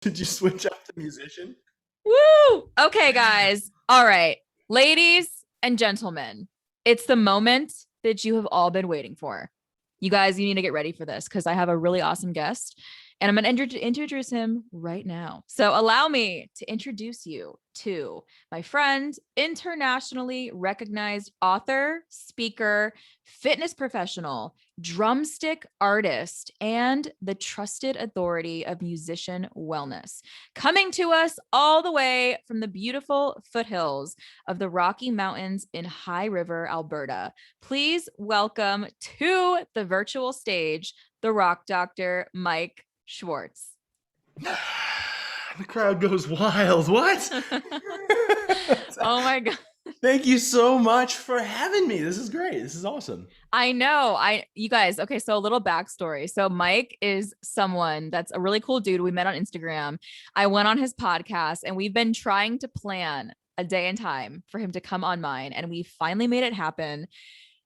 Did you switch up the musician? Woo! Okay, guys. All right. Ladies and gentlemen, it's the moment that you have all been waiting for. You guys, you need to get ready for this because I have a really awesome guest and I'm going to introduce him right now. So, allow me to introduce you to my friend, internationally recognized author, speaker, fitness professional, drumstick artist, and the trusted authority of musician wellness. Coming to us all the way from the beautiful foothills of the Rocky Mountains in High River, Alberta. Please welcome to the virtual stage, the rock doctor, Mike Schwartz. The crowd goes wild. What? Oh my God. Thank you so much for having me. This is great. This is awesome. I know. You guys, okay, so a little backstory. So Mike is someone that's a really cool dude. We met on Instagram. I went on his podcast and we've been trying to plan a day and time for him to come on mine. And we finally made it happen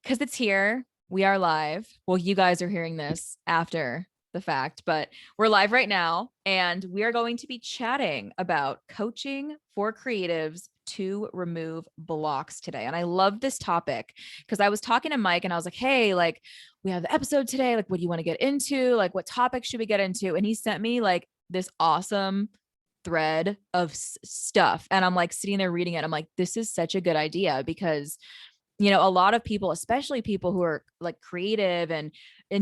because it's here. We are live. Well, you guys are hearing this after the fact, but we're live right now. And we are going to be chatting about coaching for creatives to remove blocks today. And I love this topic because I was talking to Mike and I was like, hey, like, we have the episode today. Like, what do you want to get into? Like, what topic should we get into? And he sent me like this awesome thread of stuff. And I'm like sitting there reading it. I'm like, this is such a good idea because a lot of people, especially people who are like creative and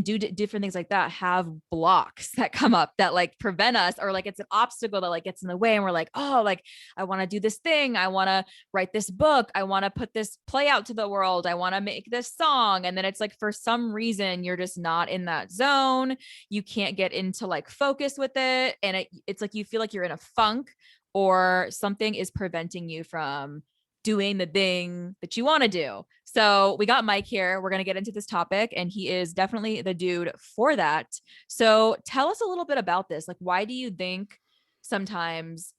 do different things like that, have blocks that come up that like prevent us, or like it's an obstacle that like gets in the way. And we're like, oh, like I want to do this thing. I want to write this book. I want to put this play out to the world. I want to make this song. And then it's like, for some reason, you're just not in that zone. You can't get into like focus with it. And it's like, you feel like you're in a funk or something is preventing you from doing the thing that you want to do. So we got Mike here. We're going to get into this topic, and he is definitely the dude for that. So tell us a little bit about this. Like, why do you think sometimes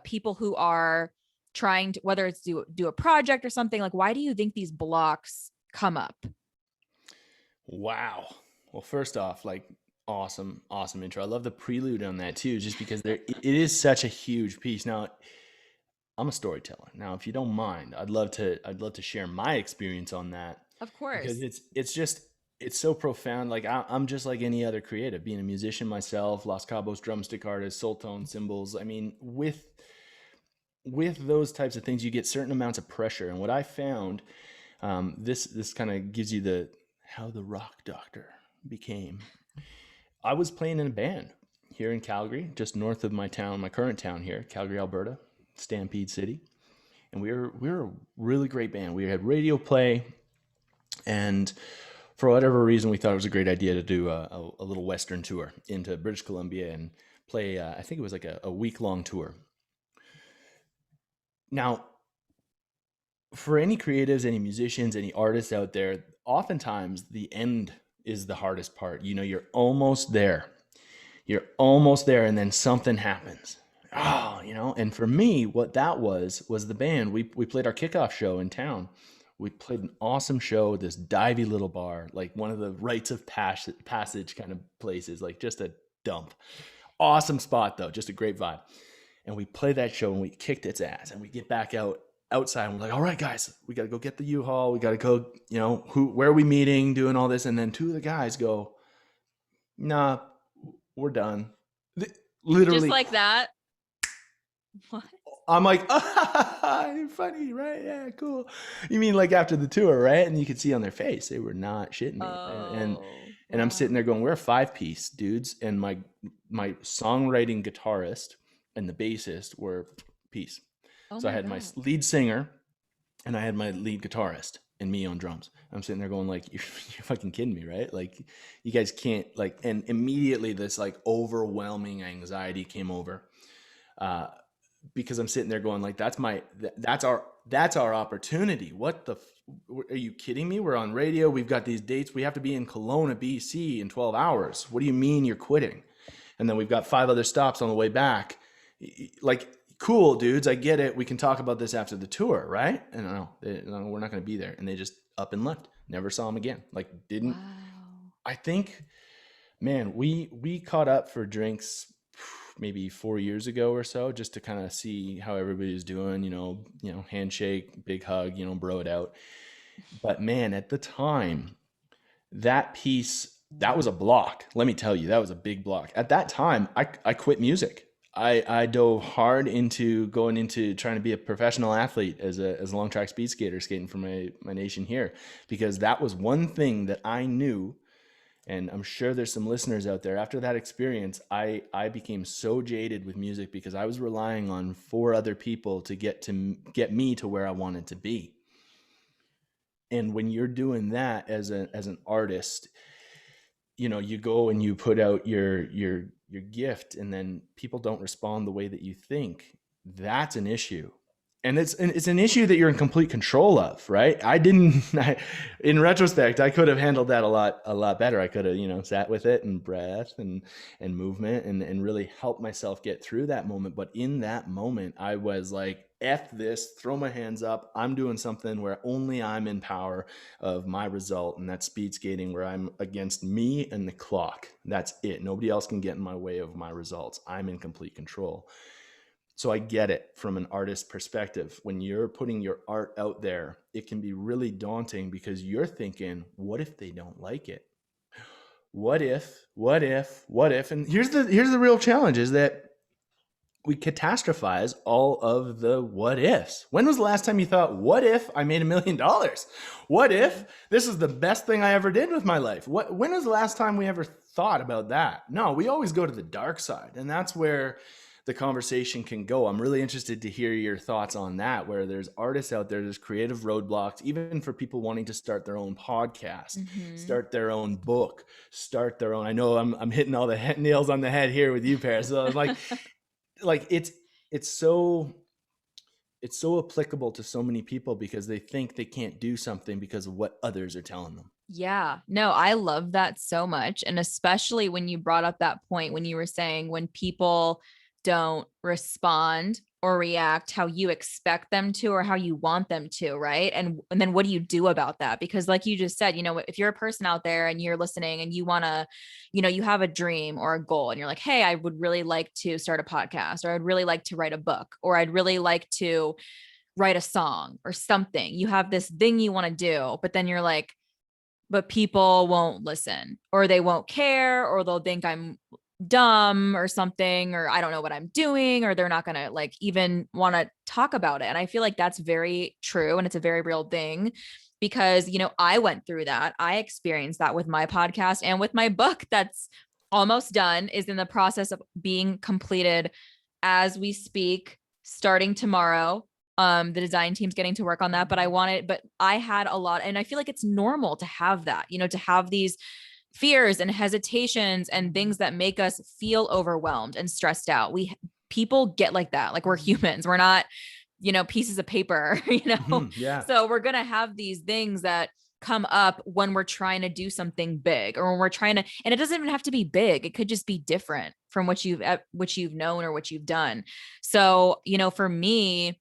people who are trying to, whether it's do a project or something, like, why do you think these blocks come up? Wow. Well, first off, like awesome intro. I love the prelude on that too, just because it is such a huge piece. Now, I'm a storyteller. Now, if you don't mind, I'd love to share my experience on that Of because course. it's so profound. Like I'm just like any other creative, being a musician myself, Los Cabos drumstick artist, soul tone cymbals. I mean, with those types of things, you get certain amounts of pressure. And what I found, this kind of gives you the how the rock doctor became. I was playing in a band here in Calgary, just north of my town, my current town here, Calgary, Alberta, Stampede City, and we were a really great band. We had radio play, and for whatever reason, we thought it was a great idea to do a little Western tour into British Columbia and play. I think it was like a week long tour. Now, for any creatives, any musicians, any artists out there, oftentimes the end is the hardest part. You're almost there. You're almost there, and then something happens. Oh, and for me, what that was the band. We played our kickoff show in town. We played an awesome show, this divey little bar, like one of the rites of passage kind of places, like just a dump. Awesome spot though, just a great vibe. And we played that show and we kicked its ass. And we get back outside and we're like, all right, guys, we got to go get the U-Haul. We got to go, where are we meeting, doing all this. And then two of the guys go, nah, we're done. Just Literally, like that. What? I'm like, ah, funny, right? Yeah, cool. You mean like after the tour, right? And you could see on their face they were not shitting me. Oh, And I'm sitting there wow. going, we're a five-piece dudes, and my songwriting guitarist and the bassist were peace. Oh So I my had my God. lead singer and I had my lead guitarist and me on drums. I'm sitting there going like, you're fucking kidding me, right? Like you guys can't like, and immediately this like overwhelming anxiety came over. Uh, because I'm sitting there going like, that's our opportunity. What the, are you kidding me? We're on radio. We've got these dates. We have to be in Kelowna, BC in 12 hours. What do you mean you're quitting? And then we've got 5 other stops on the way back. Like, cool, dudes. I get it. We can talk about this after the tour, right? And no, we're not going to be there. And they just up and left. Never saw them again. Like, didn't, Wow. I think, man, we caught up for drinks maybe 4 years ago or so, just to kind of see how everybody was doing, handshake, big hug, bro it out. But man, at the time, that piece, that was a block. Let me tell you, that was a big block. At that time, I quit music. I dove hard into going into trying to be a professional athlete as a long track speed skater skating for my nation here, because that was one thing that I knew. And I'm sure there's some listeners out there. After that experience, I became so jaded with music because I was relying on four other people to get me to where I wanted to be. And when you're doing that as an artist, you go and you put out your gift, and then people don't respond the way that you think. That's an issue. And it's an issue that you're in complete control of, right? In retrospect, I could have handled that a lot better. I could have, sat with it and breath and movement and really helped myself get through that moment. But in that moment, I was like, F this, throw my hands up. I'm doing something where only I'm in power of my result. And that's speed skating, where I'm against me and the clock. That's it. Nobody else can get in my way of my results. I'm in complete control. So I get it from an artist perspective. When you're putting your art out there, it can be really daunting because you're thinking, what if they don't like it? What if? And here's the real challenge, is that we catastrophize all of the what ifs. When was the last time you thought, what if I made $1 million? What if this is the best thing I ever did with my life? When was the last time we ever thought about that? No, we always go to the dark side. And that's where the conversation can go. I'm really interested to hear your thoughts on that, where there's artists out there, there's creative roadblocks, even for people wanting to start their own podcast, start their own book, start their own. I know I'm hitting all the nails on the head here with you, Paris. So I'm like it's so applicable to so many people because they think they can't do something because of what others are telling them. Yeah, no, I love that so much. And especially when you brought up that point, when you were saying when people don't respond or react how you expect them to or how you want them to, right? And then what do you do about that? Because like you just said, if you're a person out there and you're listening and you want to, you have a dream or a goal and you're like, hey, I would really like to start a podcast, or I'd really like to write a book, or I'd really like to write a song or something. You have this thing you want to do, but then you're like, but people won't listen, or they won't care, or they'll think I'm dumb or something, or I don't know what I'm doing, or they're not going to like even want to talk about it. And I feel like that's very true. And it's a very real thing because, I went through that. I experienced that with my podcast and with my book that's almost done, is in the process of being completed as we speak, starting tomorrow. The design team's getting to work on that, but I had a lot, and I feel like it's normal to have that, to have these fears and hesitations and things that make us feel overwhelmed and stressed out. People get like that. Like, we're humans. We're not, pieces of paper, Yeah. So we're going to have these things that come up when we're trying to do something big, or when we're trying to, and it doesn't even have to be big. It could just be different from what you've known or what you've done. So, for me,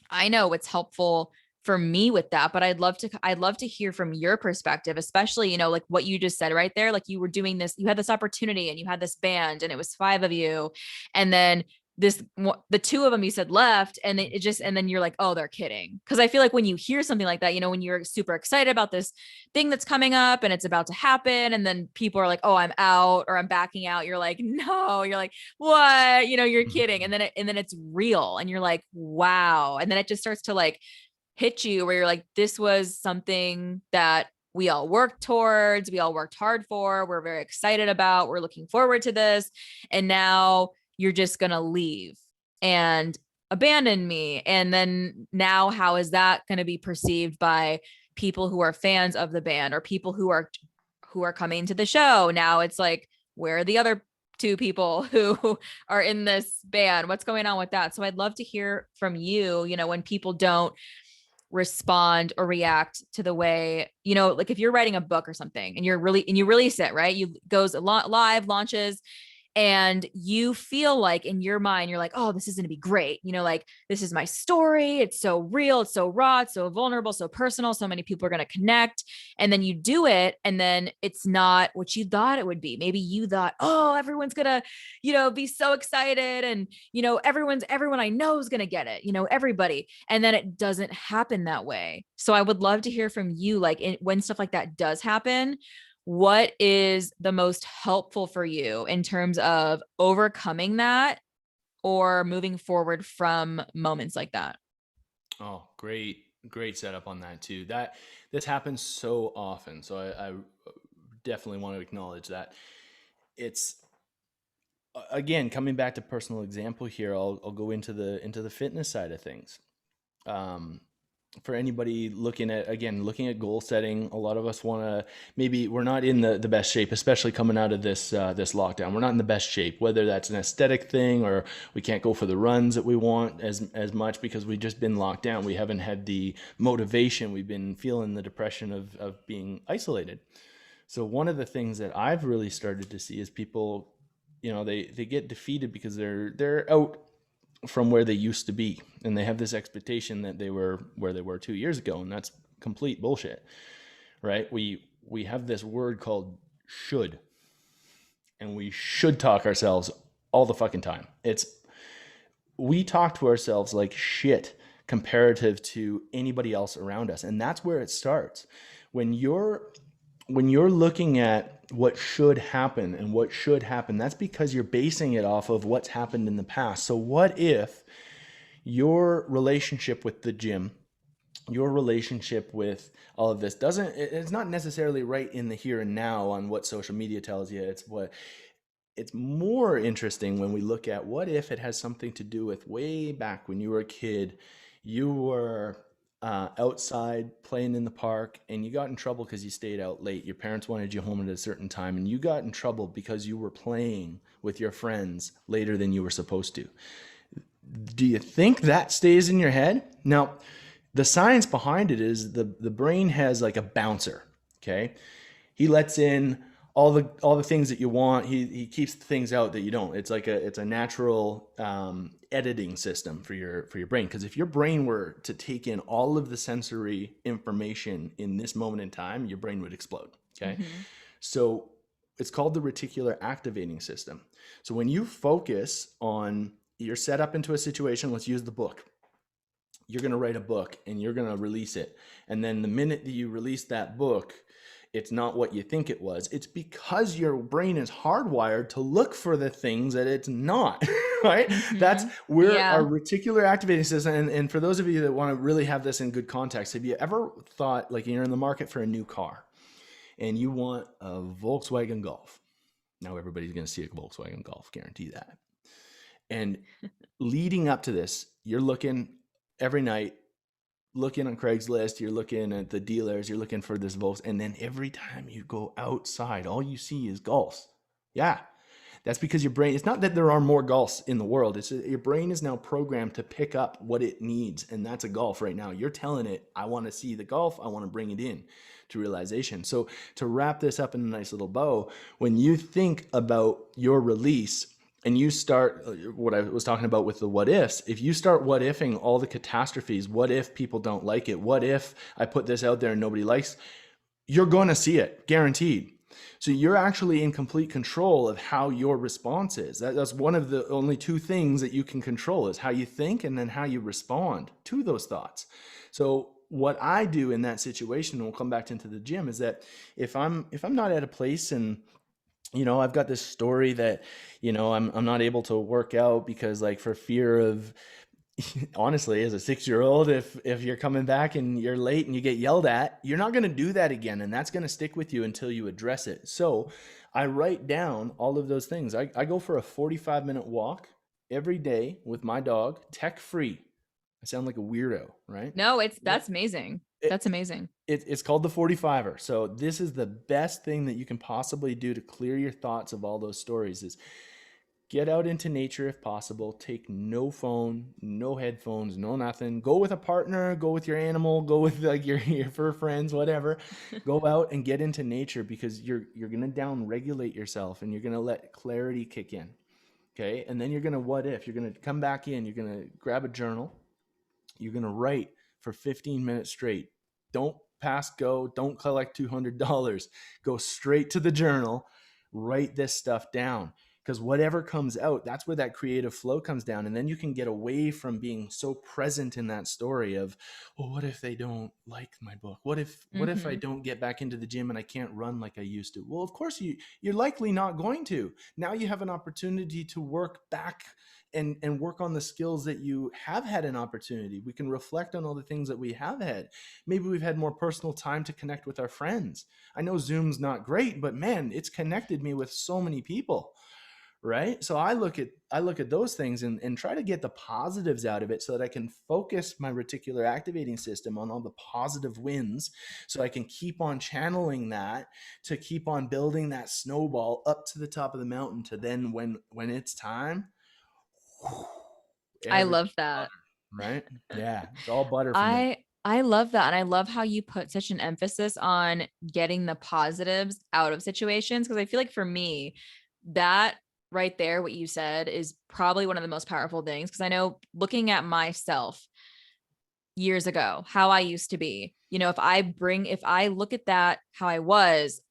I know it's helpful for me with that, but I'd love to hear from your perspective, especially, like what you just said right there. Like, you were doing this, you had this opportunity and you had this band and it was 5 of you. And then the 2 of them you said left, and and then you're like, oh, they're kidding. Cause I feel like when you hear something like that, when you're super excited about this thing that's coming up and it's about to happen, and then people are like, oh, I'm out, or I'm backing out. You're like, no, you're like, what, you're kidding. And then it's real. And you're like, wow. And then it just starts to like hit you where you're like, this was something that we all worked towards, we all worked hard for, we're very excited about, we're looking forward to this. And now you're just going to leave and abandon me. And then now, how is that going to be perceived by people who are fans of the band, or people who are coming to the show? Now it's like, where are the other 2 people who are in this band? What's going on with that? So I'd love to hear from you, when people don't respond or react to the way, like if you're writing a book or something and you release it, right? You goes live, launches, And you feel like in your mind, you're like, oh, this is going to be great. Like this is my story. It's so real. It's so raw. It's so vulnerable, so personal. So many people are going to connect. And then you do it. And then it's not what you thought it would be. Maybe you thought, oh, everyone's going to, be so excited. And, everyone I know is going to get it, everybody. And then it doesn't happen that way. So I would love to hear from you, like when stuff like that does happen, what is the most helpful for you in terms of overcoming that or moving forward from moments like that? Oh, great setup on that too. That this happens so often. So I definitely want to acknowledge that. It's again coming back to personal example here. I'll go into the fitness side of things. Um, for anybody looking at goal setting, a lot of us want to, maybe we're not in the best shape, especially coming out of this lockdown. We're not in the best shape, whether that's an aesthetic thing or we can't go for the runs that we want as much because we've just been locked down. We haven't had the motivation. We've been feeling the depression of being isolated. So one of the things that I've really started to see is people, they get defeated because they're out from where they used to be, and they have this expectation that they were where they were 2 years ago, and that's complete bullshit, right? We have this word called should, and we should talk ourselves all the fucking time. We talk to ourselves like shit comparative to anybody else around us, and that's where it starts. When you're looking at what should happen and what should happen, that's because you're basing it off of what's happened in the past. So what if your relationship with the gym, your relationship with all of this it's not necessarily right in the here and now on what social media tells you. It's more interesting when we look at what if it has something to do with way back when you were a kid, you were outside playing in the park and you got in trouble because you stayed out late. Your parents wanted you home at a certain time and you got in trouble because you were playing with your friends later than you were supposed to. Do you think that stays in your head? Now, the science behind it is the brain has like a bouncer, okay? He lets in all the things that you want. He keeps the things out that you don't. It's a natural editing system for your brain. Because if your brain were to take in all of the sensory information in this moment in time, your brain would explode. Okay, Mm-hmm. so it's called the reticular activating system. So when you focus on, you're set up into a situation. Let's use the book. You're going to write a book and you're going to release it. And then the minute that you release that book, it's not what you think it was. It's because your brain is hardwired to look for the things that it's not, right? That's Mm-hmm. where our Yeah. reticular activating system. And for those of you that want to really have this in good context, have you ever thought, like, you're in the market for a new car and you want a Volkswagen Golf? Now everybody's going to see a Volkswagen Golf, guarantee that. And leading up to this, you're looking every night, looking on Craigslist, you're looking at the dealers, you're looking for this Volks, and then every time you go outside, all you see is Golfs. Yeah, that's because your brain, it's not that there are more Golfs in the world, it's your brain is now programmed to pick up what it needs, and that's a Golf right now. You're telling it, I want to see the Golf, I want to bring it in to realization. So to wrap this up in a nice little bow, when you think about your release, and you start what I was talking about with the what ifs, if you start what ifing all the catastrophes, what if people don't like it? What if I put this out there and nobody likes? You're going to see it, guaranteed. So you're actually in complete control of how your response is. That's one of the only two things that you can control, is how you think and then how you respond to those thoughts. So what I do in that situation, and we'll come back into the gym, is that if I'm not at a place and I've got this story that, I'm not able to work out because, like, for fear of, honestly, as a 6-year-old, if you're coming back and you're late and you get yelled at, you're not going to do that again. And that's going to stick with you until you address it. So I write down all of those things. I go for a 45-minute walk every day with my dog, tech free. I sound like a weirdo, right? No, What? that's amazing. It, That's amazing. it's called the 45er. So this is the best thing that you can possibly do to clear your thoughts of all those stories, is Get out into nature if possible. Take no phone, no headphones, no nothing. Go with a partner, go with your animal, go with like your fur friends, whatever. Go out and get into nature because you're gonna down regulate yourself and you're gonna let clarity kick in. Okay. And then you're gonna what if? You're gonna come back in, you're gonna grab a journal, you're going to write for 15 minutes straight. Don't pass go. Don't collect $200. Go straight to the journal. Write this stuff down. Because whatever comes out, that's where that creative flow comes down. And then you can get away from being so present in that story of, well, what if they don't like my book? What if I Mm-hmm. don't get back into the gym and I can't run like I used to? Well, of course you're likely not going to. Now you have an opportunity to work back and work on the skills that you have had an opportunity. We can reflect on all the things that we have had. Maybe we've had more personal time to connect with our friends. I know Zoom's not great, but man, it's connected me with so many people, right? So I look at those things and try to get the positives out of it so that I can focus my reticular activating system on all the positive wins so I can keep on channeling that to keep on building that snowball up to the top of the mountain to then when it's time, I everything's love that. butter, right? Yeah, it's all butter from there. I love that. And I love how you put such an emphasis on getting the positives out of situations. Cause I feel like for me, that right there, what you said is probably one of the most powerful things. Cause I know looking at myself years ago, how I used to be, if I look at that, how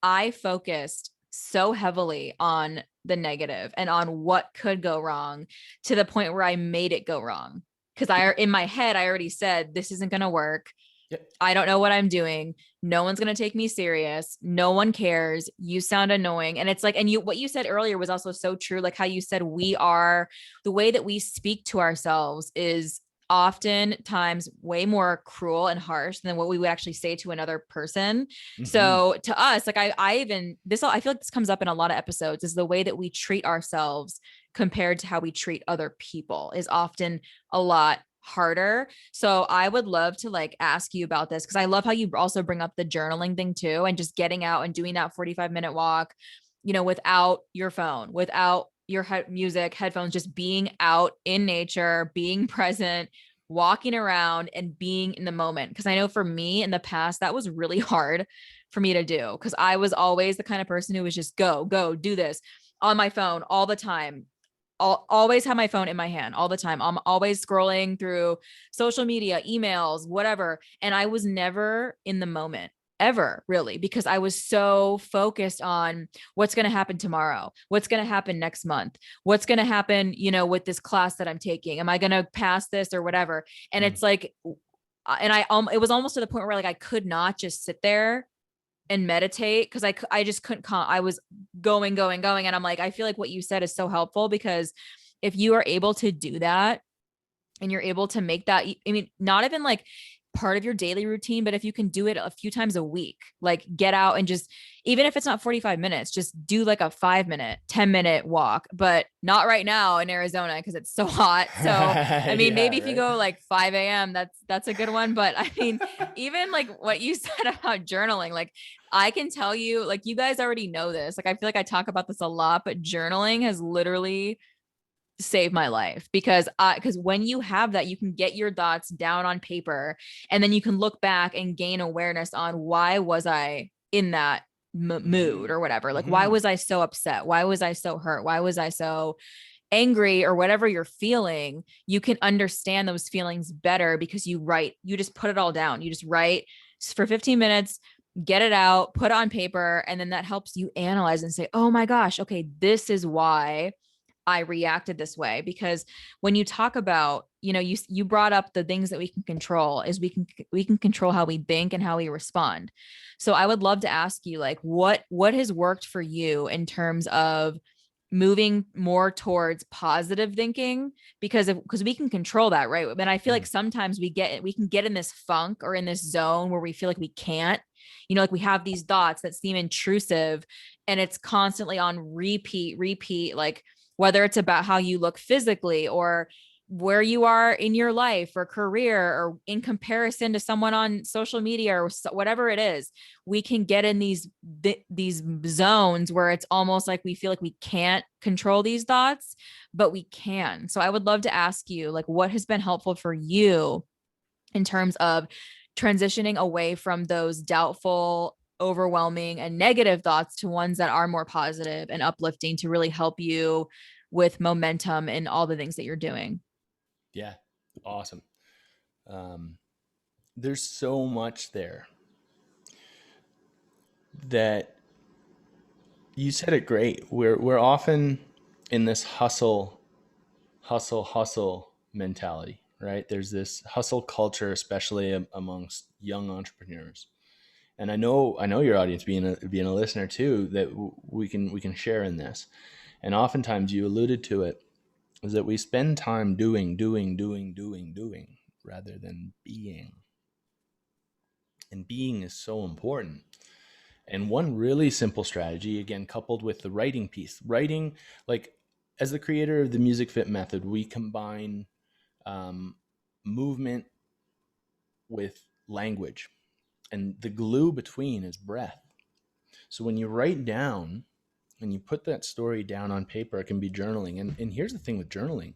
I focused so heavily on the negative and on what could go wrong to the point where I made it go wrong. Cause in my head, I already said, this isn't going to work. Yep. I don't know what I'm doing. No one's going to take me serious. No one cares. You sound annoying. And it's like, what you said earlier was also so true. Like how you said, the way that we speak to ourselves is oftentimes way more cruel and harsh than what we would actually say to another person. Mm-hmm. So to us, like I feel like this comes up in a lot of episodes, is the way that we treat ourselves compared to how we treat other people is often a lot harder. So I would love to like ask you about this because I love how you also bring up the journaling thing too, and just getting out and doing that 45-minute walk, without your phone, without your music, headphones, just being out in nature, being present, walking around and being in the moment. Cause I know for me in the past, that was really hard for me to do. Cause I was always the kind of person who was just go, do this on my phone all the time. Always have my phone in my hand all the time. I'm always scrolling through social media, emails, whatever. And I was never in the moment ever really, because I was so focused on what's going to happen tomorrow, what's going to happen next month, what's going to happen, with this class that I'm taking. Am I going to pass this or whatever? And Mm. it's like, it was almost to the point where like I could not just sit there and meditate because I just couldn't I was going. And I'm like, I feel like what you said is so helpful because if you are able to do that and you're able to make that, I mean, not even like part of your daily routine, but if you can do it a few times a week, like get out and just, even if it's not 45 minutes, just do like a 5-minute, 10-minute walk, but not right now in Arizona because it's so hot. So, I mean, Yeah, maybe if you right. go like 5 a.m., that's a good one. But I mean, even like what you said about journaling, like I can tell you, like you guys already know this. Like I feel like I talk about this a lot, but journaling has literally saved my life because when you have that, you can get your thoughts down on paper and then you can look back and gain awareness on why was I in that Mm-hmm. mood or whatever. Like, why Mm-hmm. was I so upset? Why was I so hurt? Why was I so angry or whatever you're feeling? You can understand those feelings better because you just put it all down. You just write for 15 minutes, get it out, put it on paper. And then that helps you analyze and say, oh my gosh, okay, this is why I reacted this way. Because when you talk about, you brought up the things that we can control is we can control how we think and how we respond. So I would love to ask you, like, what has worked for you in terms of moving more towards positive thinking, because we can control that, right? And I feel like sometimes we can get in this funk or in this zone where we feel like we can't, like we have these thoughts that seem intrusive and it's constantly on repeat, like whether it's about how you look physically or where you are in your life or career or in comparison to someone on social media or whatever it is, we can get in these zones where it's almost like we feel like we can't control these thoughts, but we can. So I would love to ask you, like, what has been helpful for you in terms of transitioning away from those doubtful, overwhelming, and negative thoughts to ones that are more positive and uplifting to really help you with momentum in all the things that you're doing. Yeah. Awesome. Um, there's so much there that you said it great. We're often in this hustle mentality, right? There's this hustle culture, especially amongst young entrepreneurs. And I know your audience, being a listener too, that we can share in this. And oftentimes, you alluded to it, is that we spend time doing rather than being. And being is so important. And one really simple strategy, again, coupled with the writing piece, writing, like, as the creator of the Music Fit method, we combine um, movement with language, and the glue between is breath. So when you write down and you put that story down on paper, it can be journaling. And here's the thing with journaling: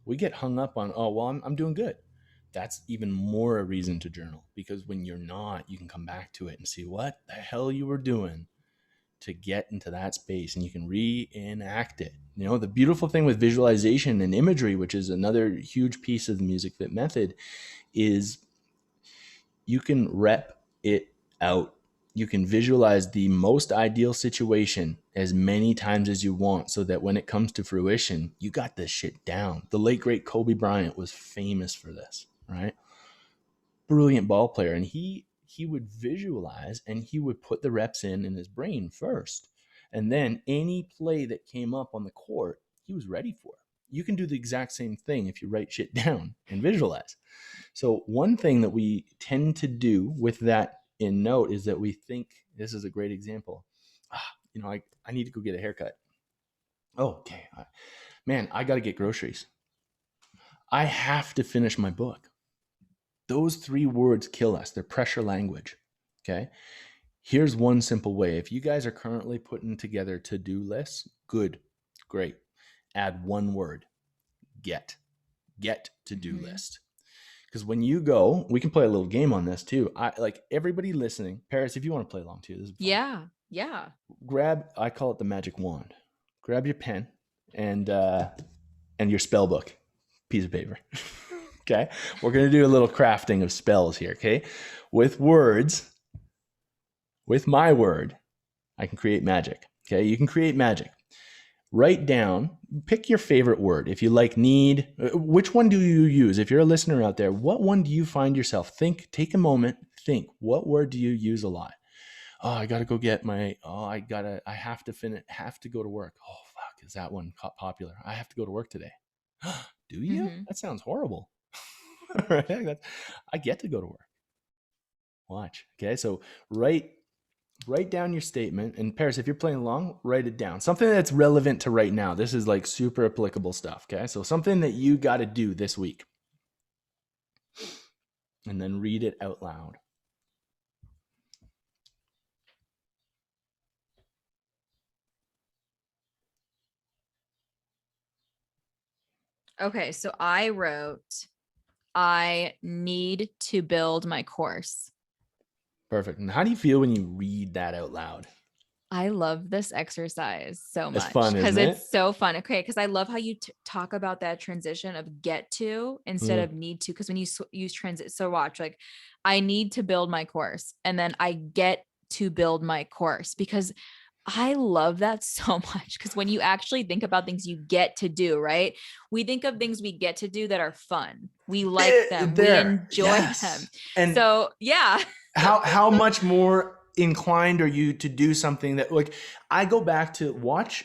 we get hung up on, oh, well, I'm doing good. That's even more a reason to journal, because when you're not, you can come back to it and see what the hell you were doing to get into that space, and you can reenact it. The beautiful thing with visualization and imagery, which is another huge piece of the Music Fit method, is you can rep it out. You can visualize the most ideal situation as many times as you want, so that when it comes to fruition, you got this shit down. The late great Kobe Bryant was famous for this, right? Brilliant ball player, and he would visualize, and he would put the reps in his brain first, and then any play that came up on the court, he was ready for. You can do the exact same thing if you write shit down and visualize. So one thing that we tend to do with that in note is that we think, this is a great example. I need to go get a haircut. Oh, okay. Man, I got to get groceries. I have to finish my book. Those three words kill us. They're pressure language. Okay. Here's one simple way. If you guys are currently putting together to-do lists, good, great. Add one word: get. Get to-do Mm-hmm. list. Because when you go, we can play a little game on this too. I like everybody listening. Paris, if you want to play along too, this is fun. Yeah. Yeah. Grab, I call it the magic wand. Grab your pen and your spell book, piece of paper. Okay, we're gonna do a little crafting of spells here. Okay, with words, with my word, I can create magic. Okay, you can create magic. Write down, pick your favorite word. If you like need, which one do you use? If you're a listener out there, what one do you find yourself? Take a moment, think, what word do you use a lot? Oh, I got to go get my, I have to have to go to work. Oh, fuck, is that one popular? I have to go to work today. Do you? Mm-hmm. That sounds horrible. Right? I get to go to work. Watch. Okay. So write down your statement. And Paris, if you're playing along, write it down. Something that's relevant to right now. This is like super applicable stuff. Okay. So something that you got to do this week. And then read it out loud. Okay. So I wrote, I need to build my course. Perfect. And how do you feel when you read that out loud? I love this exercise so It's much fun, because isn't it? it's so fun. Okay, because I love how you talk about that transition of get to instead Mm. of need to. Because when you use transit, so watch, like, I need to build my course, and then I get to build my course, because I love that so much. Because when you actually think about things you get to do, right? We think of things we get to do that are fun. We like them. We There. enjoy them. Yes. And So yeah. how much more inclined are you to do something that, like, I go back to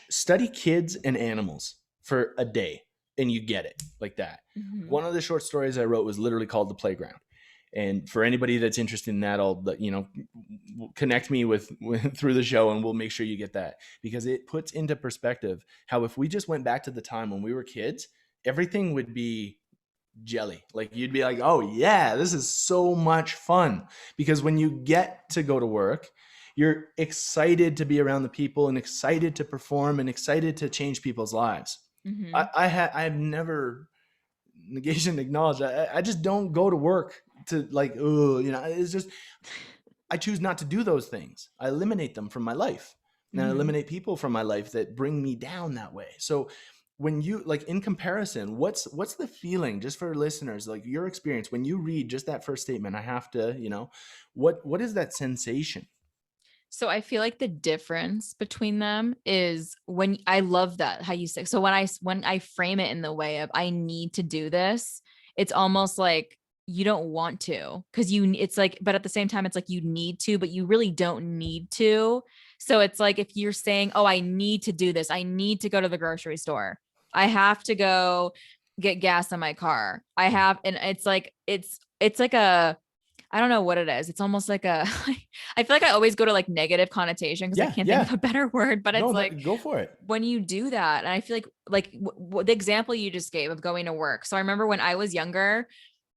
study kids and animals for a day, and you get it like that. Mhm. One of the short stories I wrote was literally called The Playground. And for anybody that's interested in that, I'll connect me with through the show, and we'll make sure you get that, because it puts into perspective how if we just went back to the time when we were kids, everything would be jelly. Like you'd be like, oh yeah, this is so much fun. Because when you get to go to work, you're excited to be around the people and excited to perform and excited to change people's lives. Mm-hmm. I've never negation acknowledged. I just don't go to work to like, oh, it's just, I choose not to do those things. I eliminate them from my life. And I Mm-hmm. eliminate people from my life that bring me down that way. So when you like in comparison, what's the feeling just for listeners, like your experience when you read just that first statement, I have to, what is that sensation? So I feel like the difference between them is when I love that how you say. So when I frame it in the way of I need to do this, it's almost like you don't want to because it's like, but at the same time, it's like you need to, but you really don't need to. So it's like if you're saying, oh, I need to do this, I need to go to the grocery store. I have to go get gas in my car. And it's like a I don't know what it is. It's almost like a, I feel like I always go to like negative connotation because I Yeah, can't think of yeah. a better word, but No, it's like go for it. when you do that, and I feel like the example you just gave of going to work. So I remember when I was younger,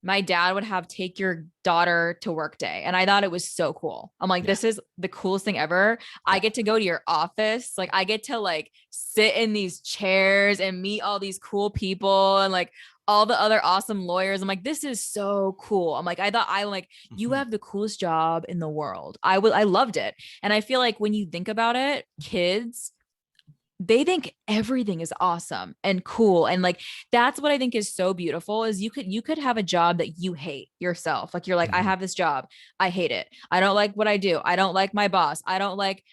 my dad would have take your daughter to work day. And I thought it was so cool. I'm like, Yeah, this is the coolest thing ever. I yeah. get to go to your office. Like I get to like sit in these chairs and meet all these cool people and like all the other awesome lawyers. I'm like, this is so cool. I'm like, I like, you Mhm. have the coolest job in the world. I loved it. And I feel like when you think about it, kids, they think everything is awesome and cool, and like that's what I think is so beautiful is you could have a job that you hate yourself. Like you're like, I Mhm. have this job, I hate it, I don't like what I do, I don't like my boss, I don't like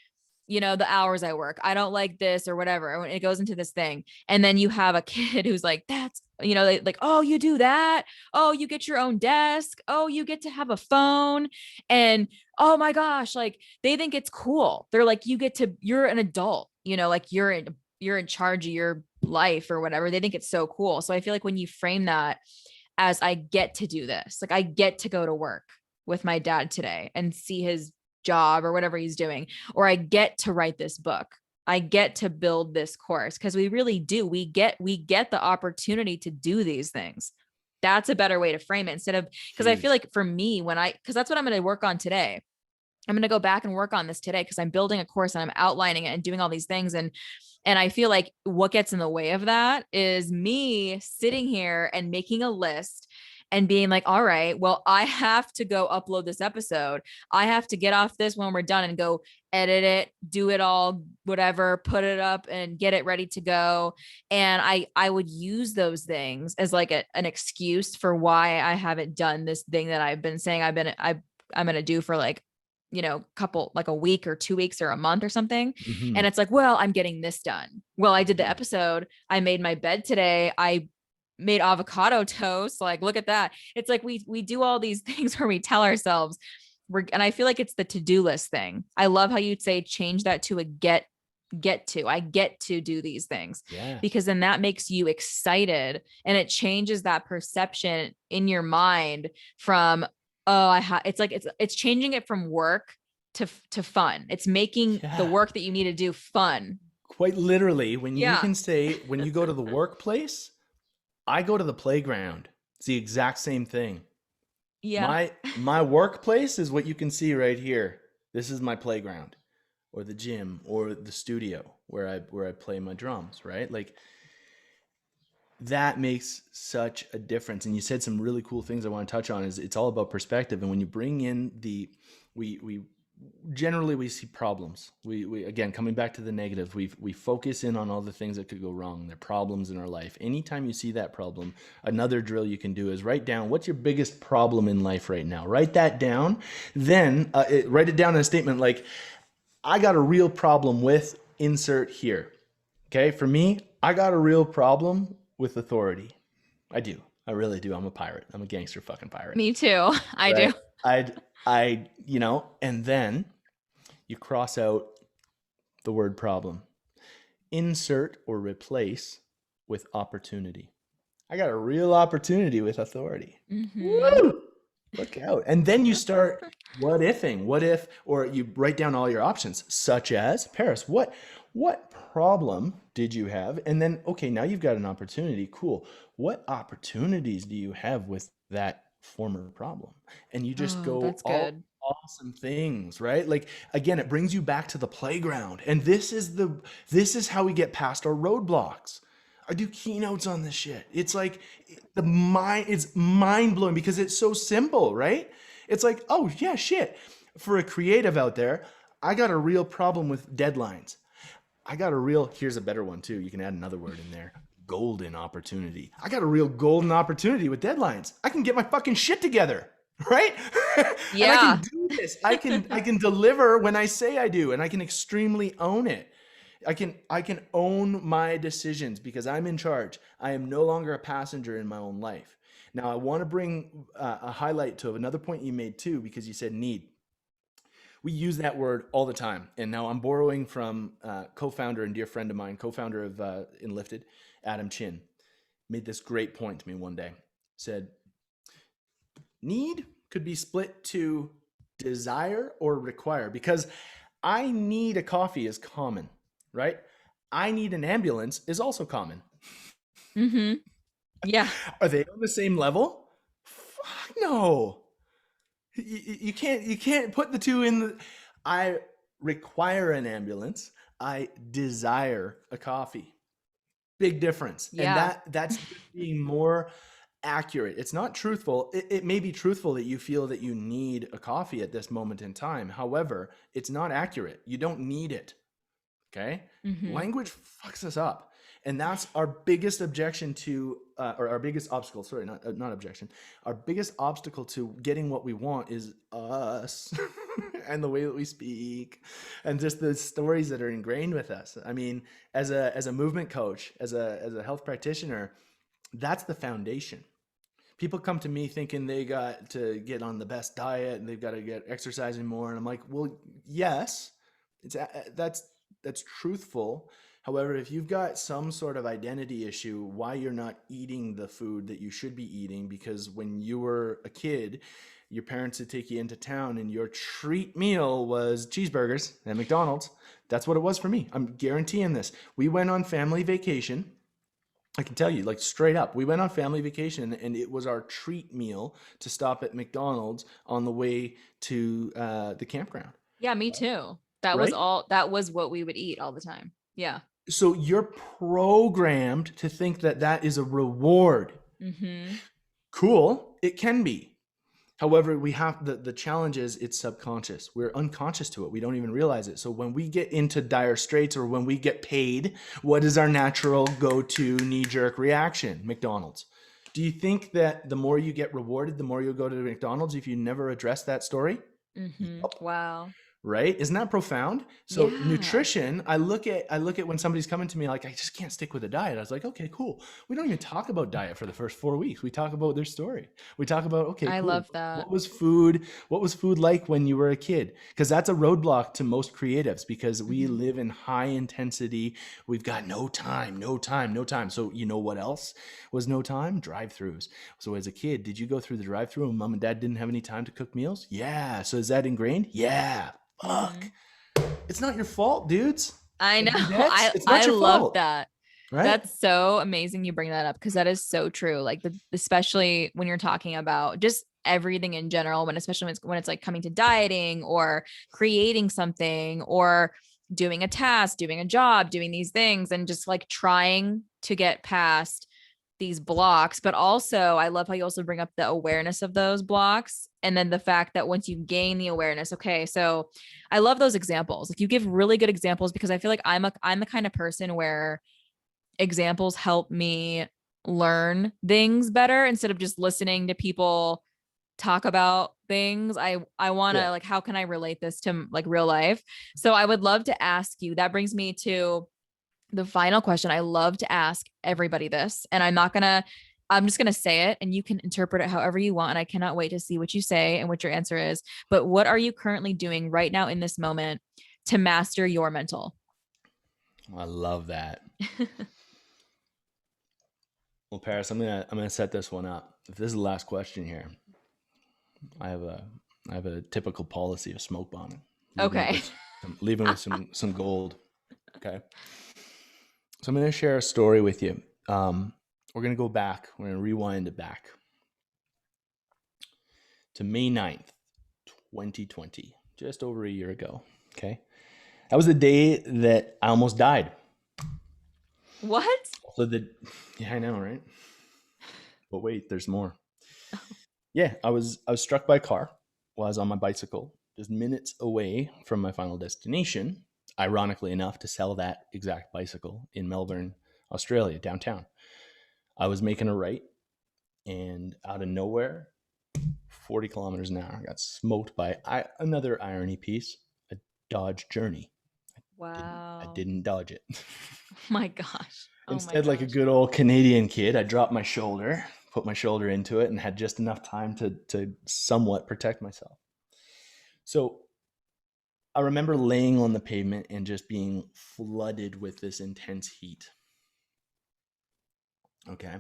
the hours I work, I don't like this or whatever. It goes into this thing. And then you have a kid who's like, that's, like, oh, you do that. Oh, you get your own desk. Oh, you get to have a phone. And oh my gosh, like they think it's cool. They're like, you're an adult, like you're in charge of your life or whatever. They think it's so cool. So I feel like when you frame that as I get to do this, like I get to go to work with my dad today and see his job or whatever he's doing, or I get to write this book, I get to build this course, because we really do, we get the opportunity to do these things. That's a better way to frame it, instead of, because I feel Huge. like for me, because that's what I'm going to work on today. I'm going to go back and work on this today because I'm building a course and I'm outlining it and doing all these things. And I feel like what gets in the way of that is me sitting here and making a list and being like, all right, well, I have to go upload this episode. I have to get off this when we're done and go edit it, do it all, whatever, put it up and get it ready to go. And I would use those things as like an excuse for why I haven't done this thing that I've been saying I'm going to do for like, couple, like a week or 2 weeks or a month or something. And Mhm. it's like, well, I'm getting this done. Well, I did the Mhm. episode. I made my bed today. I made avocado toast. Like, look at that. It's like we do all these things where we tell ourselves and I feel like it's the to-do list thing. I love how you'd say change that to a I get to do these things, Yeah. because then that makes you excited and it changes that perception in your mind from, oh, it's like it's changing it from work to fun. It's making the Yeah. work that you need to do fun. Quite literally, when you Yeah. can say, when you go to the workplace, I go to the playground. It's the exact same thing. Yeah. My workplace is what you can see right here. This is my playground or the gym or the studio where I play my drums, right? Like that makes such a difference. And you said some really cool things I want to touch on is it's all about perspective. And when you bring in we generally we see problems. We again, coming back to the negative, we focus in on all the things that could go wrong. They're problems in our life. Anytime you see that problem, another drill you can do is write down what's your biggest problem in life right now. Write that down. Then write it down in a statement like, I got a real problem with insert here. Okay, for me, I got a real problem with authority. I do. I really do. I'm a pirate. I'm a gangster fucking pirate. Me too. I do. Right? And then you cross out the word problem. Insert or replace with opportunity. I got a real opportunity with authority. Mm-hmm. Woo! Look out. And then you start what ifing. What if, or you write down all your options, such as Paris. What problem did you have? And then, okay, now you've got an opportunity. Cool. What opportunities do you have with that former problem? And you just Oh, go that's all good. awesome things, right? Like again, it brings you back to the playground. And this is how we get past our roadblocks. I do keynotes on this shit. It's like it's mind blowing because it's so simple, right? It's like, oh yeah, shit. For a creative out there, I got a real problem with deadlines. Here's a better one too. You can add another word in there. Golden opportunity. I got a real golden opportunity with deadlines. I can get my fucking shit together, right? And I can Yeah. do this. I can deliver when I say I do, and I can extremely own it. I can own my decisions because I'm in charge. I am no longer a passenger in my own life. Now, I want to bring a highlight to another point you made too, because you said need. We use that word all the time. And now I'm borrowing from co-founder and dear friend of mine, co-founder of Enlifted, Adam Chin, made this great point to me one day. Said, need could be split to desire or require because I need a coffee is common, right? I need an ambulance is also common. Mm-hmm. Yeah. Are they on the same level? Fuck no. You can't put the two in the. I require an ambulance. I desire a coffee. Big difference. And Yeah. that's just being more accurate. It's not truthful. It may be truthful that you feel that you need a coffee at this moment in time. However, it's not accurate. You don't need it. Okay. Mm-hmm. Language fucks us up. And that's our biggest objection to, or our biggest obstacle, sorry, not objection. Our biggest obstacle to getting what we want is us and the way that we speak and just the stories that are ingrained with us. I mean, as a movement coach, as a health practitioner, that's the foundation. People come to me thinking they got to get on the best diet and they've got to get exercising more. And I'm like, well, yes, it's that's truthful. However, if you've got some sort of identity issue, why you're not eating the food that you should be eating, because when you were a kid, your parents would take you into town and your treat meal was cheeseburgers at McDonald's. That's what it was for me. I'm guaranteeing this. We went on family vacation. I can tell you, like straight up, we went on family vacation and it was our treat meal to stop at McDonald's on the way to the campground, Yeah, me too. That was right? all, that was what we would eat all the time. Yeah. So you're programmed to think that that is a reward. Mm-hmm. Cool, it can be. However, we have the challenge is it's subconscious. We're unconscious to it. We don't even realize it. So when we get into dire straits or when we get paid, what is our natural go-to knee-jerk reaction? McDonald's. Do you think that the more you get rewarded, the more you'll go to McDonald's if you never address that story? Mm-hmm. Yep. Wow. Right? Isn't that profound? So Yeah. nutrition, I look at when somebody's coming to me like I just can't stick with a diet. I was like, okay, cool. We don't even talk about diet for the first 4 weeks. We talk about their story. We talk about, okay, I cool. love that. What was food like when you were a kid? Because that's a roadblock to most creatives because we Mm-hmm. live in high intensity. We've got no time, no time, no time. So you know what else was no time? Drive-throughs. So as a kid, did you go through the drive-through and mom and dad didn't have any time to cook meals? Yeah. So is that ingrained? Yeah. Mm-hmm. Fuck. It's not your fault, dudes I know. and dudettes. It's I not your love fault, that. right? That's so amazing you bring that up because that is so true. Like especially when you're talking about just everything in general, when especially when it's like coming to dieting or creating something or doing a task, doing a job, doing these things and just like trying to get past these blocks. But also I love how you also bring up the awareness of those blocks. And then the fact that once you gain the awareness, okay, so I love those examples. Like you give really good examples because I feel like I'm the kind of person where examples help me learn things better instead of just listening to people talk about things. I want Yeah. to like, how can I relate this to like real life? So I would love to ask you, that brings me to the final question. I love to ask everybody this, and I'm just going to say it and you can interpret it however you want. And I cannot wait to see what you say and what your answer is. But what are you currently doing right now in this moment to master your mental? I love that. Well, Paris, I'm gonna set this one up. If this is the last question here, I have a I have a typical policy of smoke bombing, leaving it Okay. with leaving with some gold. Okay. So I'm going to share a story with you. We're going to go back. We're going to rewind it back to May 9th, 2020, just over a year ago. Okay. That was the day that I almost died. What? So yeah, I know, right? But wait, there's more. Yeah, I was struck by a car while I was on my bicycle, just minutes away from my final destination. Ironically enough, to sell that exact bicycle in Melbourne, Australia, downtown. I was making a right, and out of nowhere, 40 kilometers an hour, I got smoked by another irony piece, a Dodge Journey. I Wow. didn't dodge it. Oh my gosh. Oh my Instead, like a gosh. good old Canadian kid, I dropped my shoulder, put my shoulder into it, and had just enough time to somewhat protect myself. So I remember laying on the pavement and just being flooded with this intense heat. Okay.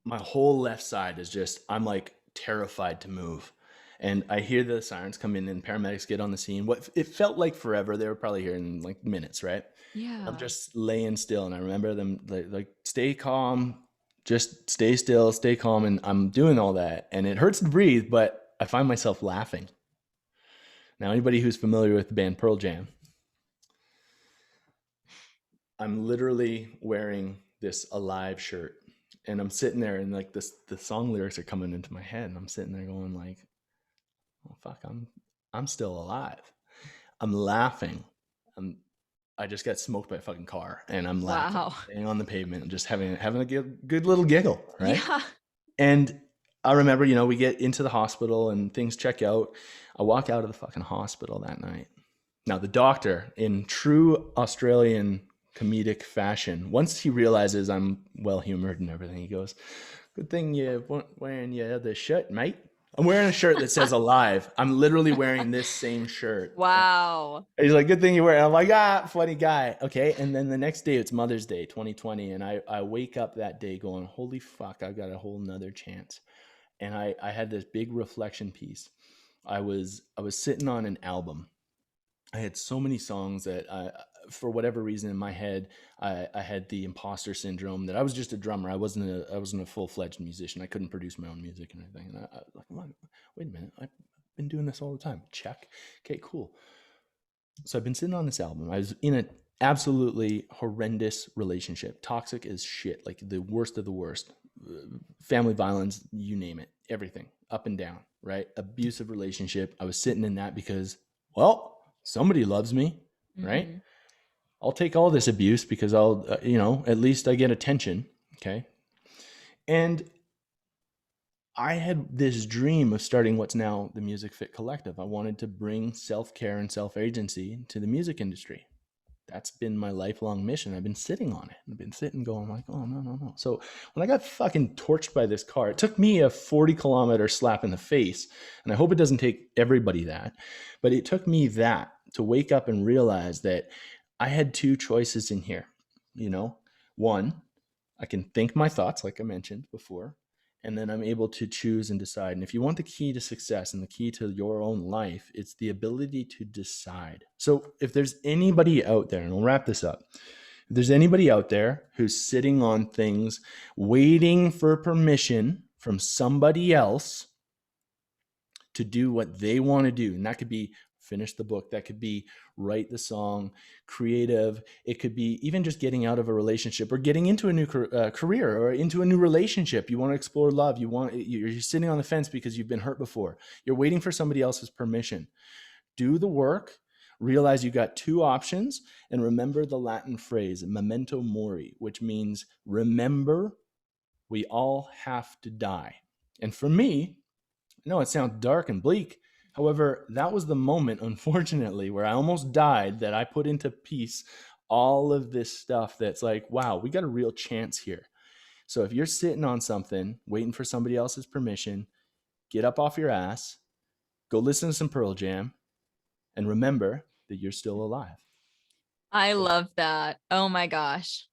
My whole left side is just, I'm like terrified to move. And I hear the sirens come in and paramedics get on the scene. What it felt like forever. They were probably here in like minutes, right? I'm Yeah. just laying still. And I remember them like stay calm, just stay still, stay calm. And I'm doing all that. And it hurts to breathe, but I find myself laughing. Now, anybody who's familiar with the band Pearl Jam, I'm literally wearing this Alive shirt, and I'm sitting there and like the song lyrics are coming into my head, and I'm sitting there going like, oh fuck, I'm still alive. I'm laughing. I'm I just got smoked by a fucking car, and I'm laughing, Wow. laying on the pavement and just having a good little giggle, right? Yeah. And I remember, we get into the hospital and things check out. I walk out of the fucking hospital that night. Now, the doctor, in true Australian comedic fashion, once he realizes I'm well humored and everything, he goes, "Good thing you weren't wearing your other shirt, mate." I'm wearing a shirt that says alive. I'm literally wearing this same shirt. Wow. He's like, "Good thing you wear it." I'm like, funny guy. Okay. And then the next day, it's Mother's Day, 2020. And I wake up that day going, holy fuck, I've got a whole nother chance. And I had this big reflection piece. I was sitting on an album. I had so many songs that for whatever reason in my head, I had the imposter syndrome that I was just a drummer. I wasn't a full fledged musician. I couldn't produce my own music and everything. And I like, wait a minute, I've been doing this all the time. Check. Okay, cool. So I've been sitting on this album. I was in an absolutely horrendous relationship, toxic as shit, like the worst of the worst. Family violence, you name it, everything, up and down, right? Abusive relationship. I was sitting in that because, well, somebody loves me, right? Hmm. I'll take all this abuse because at least I get attention, okay? And I had this dream of starting what's now the Music Fit Collective. I wanted to bring self care and self agency to the music industry. That's been my lifelong mission. I've been sitting on it. I've been sitting going like, oh, no, no, no. So when I got fucking torched by this car, it took me a 40-kilometer slap in the face. And I hope it doesn't take everybody that. But it took me that to wake up and realize that I had two choices in here. One, I can think my thoughts, like I mentioned before, and then I'm able to choose and decide. And if you want the key to success and the key to your own life, it's the ability to decide. So if there's anybody out there, and we'll wrap this up, if there's anybody out there who's sitting on things, waiting for permission from somebody else to do what they want to do, and that could be finish the book, that could be write the song, creative, it could be even just getting out of a relationship or getting into a new career or into a new relationship. You want to explore love, you're sitting on the fence because you've been hurt before, you're waiting for somebody else's permission. Do the work, realize you got two options, and remember the Latin phrase memento mori, which means remember we all have to die. And for me, I know it sounds dark and bleak. However, that was the moment, unfortunately, where I almost died, that I put into peace all of this stuff that's like, wow, we got a real chance here. So if you're sitting on something, waiting for somebody else's permission, get up off your ass, go listen to some Pearl Jam, and remember that you're still alive. I love that. Oh my gosh.